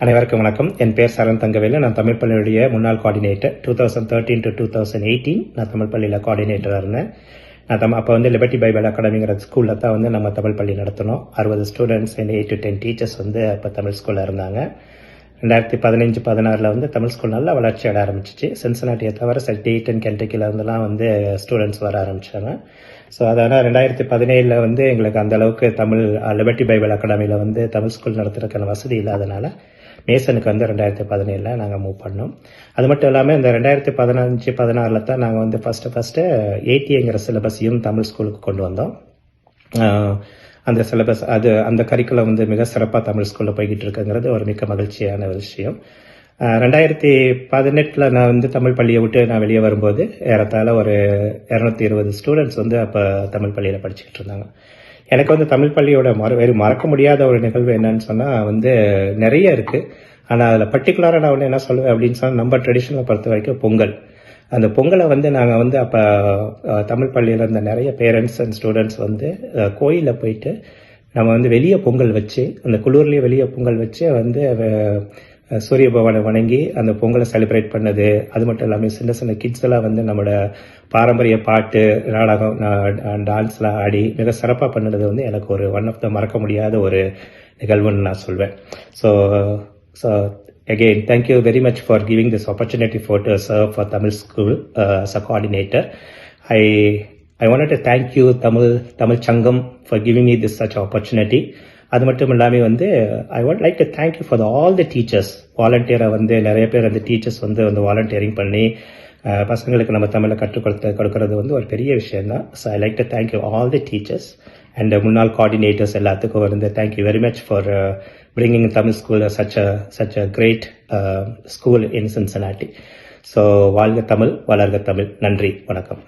அனைவருக்கும் வணக்கம். என் பேர் சரண் தங்கவேலு. நான் தமிழ் பள்ளியுடைய முன்னாள் கோஆர்டினேட்டர். 2013 to 2018 நான் தமிழ் பள்ளியில் கோஆர்டினேட்டராக இருந்தேன். நான் அப்போ வந்து லிபர்ட்டி பைபிள் அகாடமிங்கிற ஸ்கூலில் தான் வந்து நம்ம தமிழ் பள்ளி நடத்தினோம். 60 ஸ்டூடெண்ட்ஸ் அண்ட் 8 to 10 டீச்சர்ஸ் வந்து அப்போ தமிழ் ஸ்கூலில் இருந்தாங்க. 2015-16 வந்து தமிழ் ஸ்கூல் நல்லா வளர்ச்சி அடைய ஆரம்பிச்சிச்சு. சின்சினாட்டியை தவிர டேட்டன் கென்டக்கில இருந்தெல்லாம் வந்து ஸ்டூடெண்ட்ஸ் வர ஆரம்பிச்சாங்க. ஸோ அதனால் 2017 வந்து எங்களுக்கு அந்த அளவுக்கு தமிழ் லிபர்ட்டி பைபிள் அகாடமியில் வந்து தமிழ் ஸ்கூல் நடத்துறதுக்கான வசதி இல்லாதனால மேசனுக்கு வந்து 2017 நாங்கள் மூவ் பண்ணோம். அது மட்டும் இல்லாமல் இந்த 2015-16 தான் நாங்கள் வந்து ஃபஸ்ட்டு ஏடிங்கிற சிலபஸையும் தமிழ் ஸ்கூலுக்கு கொண்டு வந்தோம். அந்த சிலபஸ் அந்த கரிக்குலம் வந்து மிக சிறப்பாக தமிழ் ஸ்கூலில் போய்கிட்டு இருக்குங்கிறது ஒரு மிக மகிழ்ச்சியான விஷயம். 2018 நான் வந்து தமிழ் பள்ளியை விட்டு நான் வெளியே வரும்போது ஏறத்தாழ ஒரு 220 ஸ்டூடெண்ட்ஸ் வந்து அப்போ தமிழ் பள்ளியில் படிச்சுக்கிட்டு இருந்தாங்க. எனக்கு வந்து தமிழ் பள்ளியோட மறக்க முடியாத ஒரு நிகழ்வு என்னன்னு சொன்னால் வந்து நிறைய இருக்குது. ஆனால் அதில் பர்டிகுலராக நான் ஒன்று என்ன சொல்லுவேன் அப்படின்னு சொன்னால், நம்ம ட்ரெடிஷனை பொறுத்த வரைக்கும் பொங்கல். அந்த பொங்கலை வந்து நாங்கள் வந்து அப்போ தமிழ் பள்ளியில் இருந்த நிறைய பேரண்ட்ஸ் அண்ட் ஸ்டூடெண்ட்ஸ் வந்து கோயிலில் போயிட்டு நம்ம வந்து வெளியே பொங்கல் வச்சு, அந்த குளூர்லேயே வெளியே பொங்கல் வச்சு வந்து சூரிய பகவானை வணங்கி அந்த பொங்கலை செலிப்ரேட் பண்ணது. அது மட்டும் இல்லாமல் சின்ன சின்ன கிட்ஸ் எல்லாம் வந்து நம்மளோட பாரம்பரிய பாட்டு, நாடகம், டான்ஸ்லாம் ஆடி மிக சிறப்பாக பண்ணது வந்து எனக்கு ஒரு ஒன் ஆஃப் த மறக்க முடியாத ஒரு நிகழ்வுன்னு நான் சொல்வேன். So again, thank you very much for giving this opportunity to serve for Tamil School as a coordinator. I wanted to thank you Tamil Changam for giving me this such opportunity. அது மட்டும் இல்லாமல் வந்து I want like to thank you for all the teachers. வாலண்டியராக வந்து நிறைய பேர் அந்த teachers வந்து வாலண்டியரிங் பண்ணி பசங்களுக்கு நம்ம தமிழை கொடுக்கறது வந்து ஒரு பெரிய விஷயம் தான். So I like to thank you all the teachers and முன்னாள் கோஆர்டினேட்டர்ஸ் எல்லாத்துக்கும் வந்து thank you very much for bringing Tamil school such a great school in Cincinnati. So வாழ்க தமிழ், வளர்க தமிழ். நன்றி, வணக்கம்.